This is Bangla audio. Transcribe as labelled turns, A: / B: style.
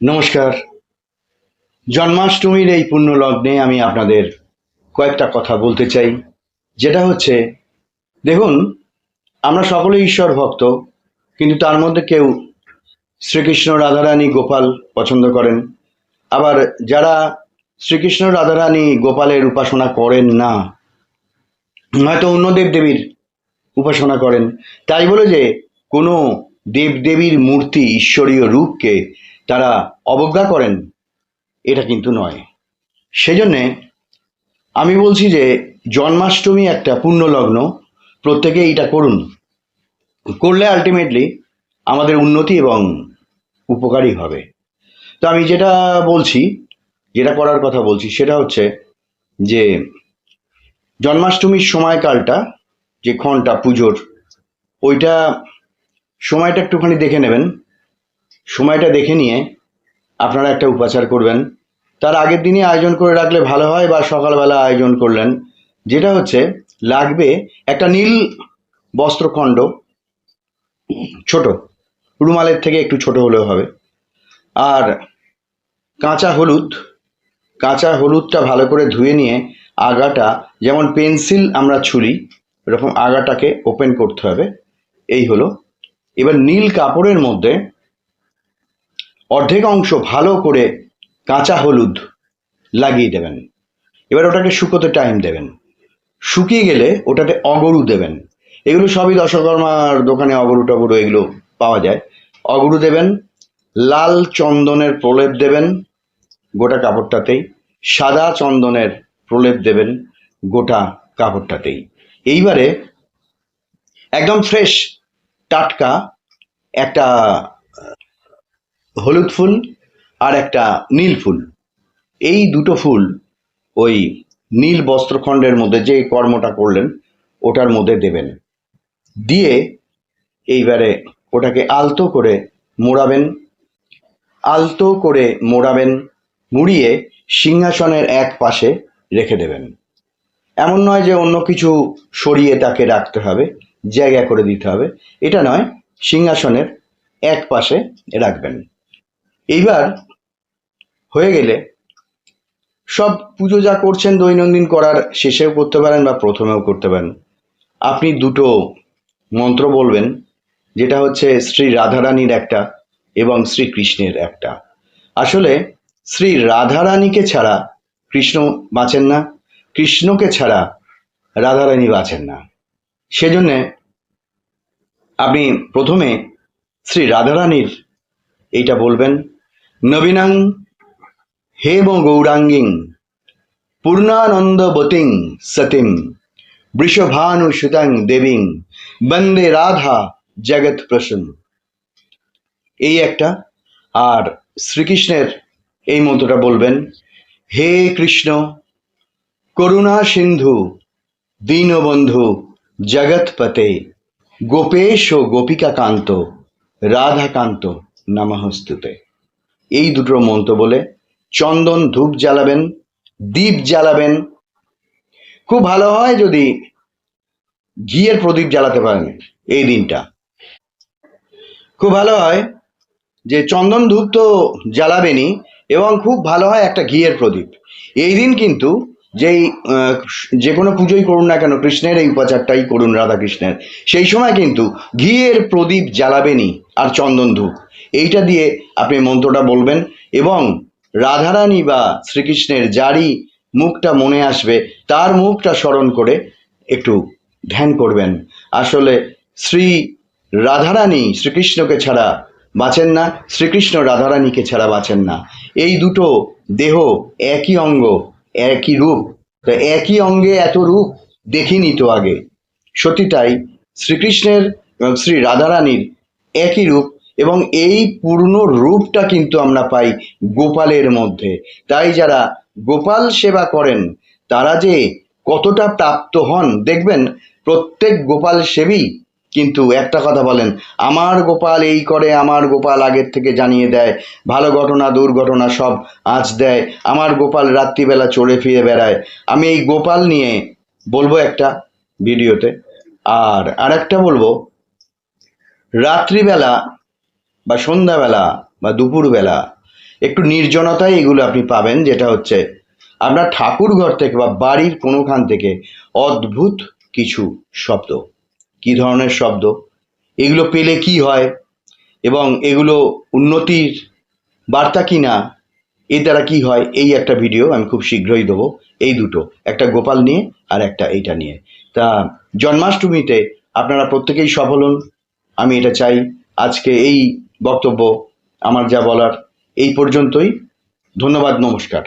A: নমস্কার। জন্মাষ্টমীর এই পুণ্য লগ্নে আমি আপনাদের কয়েকটা কথা বলতে চাই। যেটা হচ্ছে, দেখুন, আমরা সকলেই ঈশ্বর ভক্ত, কিন্তু তার মধ্যে কেউ শ্রীকৃষ্ণ, রাধারানী, গোপাল পছন্দ করেন। আবার যারা শ্রীকৃষ্ণ, রাধারানী, গোপালের উপাসনা করেন না, হয়তো অন্য দেবদেবীর উপাসনা করেন, তাই বলে যে কোনো দেবদেবীর মূর্তি, ঈশ্বরীয় রূপকে তারা অবজ্ঞা করেন, এটা কিন্তু নয়। সেজন্যে আমি বলছি যে জন্মাষ্টমী একটা পুণ্যলগ্ন, প্রত্যেকে এইটা করুন। করলে আলটিমেটলি আমাদের উন্নতি এবং উপকারী হবে। তো আমি যেটা বলছি, যেটা করার কথা বলছি, সেটা হচ্ছে যে জন্মাষ্টমীর সময়কালটা, যে ক্ষণটা পুজোর, ওইটা সময়টা একটুখানি দেখে নেবেন। সময়টা দেখে নিয়ে আপনারা একটা উপাচার করবেন। তার আগের দিনই আয়োজন করে রাখলে ভালো হয়, বা সকালবেলা আয়োজন করলেন। যেটা হচ্ছে, লাগবে একটা নীল বস্ত্রখণ্ড, ছোট, রুমালের থেকে একটু ছোট হলেও হবে। আর কাঁচা হলুদ, কাঁচা হলুদটা ভালো করে ধুয়ে নিয়ে আগাটা, যেমন পেন্সিল আমরা ছুরি, এরকম আগাটাকে ওপেন করতে হবে। এই হলো। এবার নীল কাপড়ের মধ্যে অর্ধেক অংশ ভালো করে কাঁচা হলুদ লাগিয়ে দেবেন। এবার ওটাকে শুকোতে টাইম দেবেন। শুকিয়ে গেলে ওটাতে অগরু দেবেন। এগুলো সবই দশকর্মার দোকানে অগরু টগরু এগুলো পাওয়া যায়। অগরু দেবেন, লাল চন্দনের প্রলেপ দেবেন গোটা কাপড়টাতেই, সাদা চন্দনের প্রলেপ দেবেন গোটা কাপড়টাতেই। এইবারে একদম ফ্রেশ, টাটকা একটা হলুদ ফুল আর একটা নীল ফুল, এই দুটো ফুল ওই নীল বস্ত্রখণ্ডের মধ্যে যে কর্মটা করলেন ওটার মধ্যে দেবেন। দিয়ে এইবারে ওটাকে আলতো করে মোড়াবেন, আলতো করে মোড়াবেন, মুড়িয়ে সিংহাসনের এক পাশে রেখে দেবেন। এমন নয় যে অন্য কিছু সরিয়ে তাকে রাখতে হবে, জায়গা করে দিতে হবে, এটা নয়, সিংহাসনের এক পাশে রাখবেন। এইবার হয়ে গেলে সব পুজো যা করছেন দৈনন্দিন করার শেষেও করতে পারেন বা প্রথমেও করতে পারেন। আপনি দুটো মন্ত্র বলবেন, যেটা হচ্ছে শ্রী রাধারানীর একটা এবং শ্রীকৃষ্ণের একটা। আসলে শ্রী রাধারানীকে ছাড়া কৃষ্ণ বাঁচেন না, কৃষ্ণকে ছাড়া রাধারানী বাঁচেন না। সেজন্যে আপনি প্রথমে শ্রী রাধারানীর এইটা বলবেন, নবীনাং হেম গৌরাঙ্গিং পূর্ণানন্দবতীং সতীং বৃষভানু সুতাং দেবীং বন্দে রাধা জগৎ প্রসূন। এই একটা। আর শ্রীকৃষ্ণের এই মন্ত্রটা বলবেন, হে কৃষ্ণ করুণা সিন্ধু দীনবন্ধু জগৎপতে গোপেশ ও গোপিকা কান্ত রাধাকান্ত নমঃস্তুতে। এই দুটো মন্ত্র বলে চন্দন ধূপ জ্বালাবেন, দীপ জ্বালাবেন। খুব ভালো হয় যদি ঘিয়ের প্রদীপ জ্বালাতে পারেন এই দিনটা, খুব ভালো হয়। যে চন্দন ধূপ তো জ্বালাবেনই, এবং খুব ভালো হয় একটা ঘিয়ের প্রদীপ। এই দিন কিন্তু যেই যে কোনো পুজোই করুন না কেন, কৃষ্ণের এই উপাচারটাই করুন, রাধাকৃষ্ণের, সেই সময় কিন্তু ঘিয়ের প্রদীপ জ্বালাবেনই, আর চন্দন ধূপ এইটা দিয়ে আপনি মন্ত্রটা বলবেন। এবং রাধারানী বা শ্রীকৃষ্ণের যারই মুখটা মনে আসবে তার মুখটা স্মরণ করে একটু ধ্যান করবেন। আসলে শ্রী রাধারানী শ্রীকৃষ্ণকে ছাড়া বাঁচেন না, শ্রীকৃষ্ণ রাধারানীকে ছাড়া বাঁচেন না। এই দুটো দেহ একই অঙ্গ, একই রূপ। তো একই অঙ্গে এত রূপ দেখিনি তো আগে। সত্যি তাই, শ্রীকৃষ্ণের এবং শ্রী রাধারানীর একই রূপ, এবং এই পূর্ণ রূপটা কিন্তু আমরা পাই গোপালের মধ্যে। তাই যারা গোপাল সেবা করেন তারা যে কতটা প্রাপ্ত হন দেখবেন। প্রত্যেক গোপাল সেবী কিন্তু একটা কথা বলেন, আমার গোপাল এই করে, আমার গোপাল আগের থেকে জানিয়ে দেয়, ভালো ঘটনা দুর্ঘটনা সব আঁচ দেয়, আমার গোপাল রাত্রিবেলা চড়ে ফিরে বেড়ায়। আমি এই গোপাল নিয়ে বলবো একটা ভিডিওতে। আর আরেকটা বলবো, রাত্রিবেলা বা সন্ধ্যাবেলা বা দুপুরবেলা একটু নির্জনতায় এগুলো আপনি পাবেন, যেটা হচ্ছে আপনার ঠাকুর ঘর থেকে বা বাড়ির কোনোখান থেকে অদ্ভুত কিছু শব্দ। কি ধরনের শব্দ, এগুলো পেলে কি হয় এবং এগুলো উন্নতির বার্তা কি না, এর দ্বারা কি হয়, এই একটা ভিডিও আমি খুব শীঘ্রই দেবো। এই দুটো, একটা গোপাল নিয়ে আর একটা এইটা নিয়ে। তা জন্মাষ্টমীতে আপনারা প্রত্যেকেই সফল হন, আমি এটা চাই। আজকে এই বক্তব্য আমার যা বলার এই পর্যন্তই। ধন্যবাদ, নমস্কার।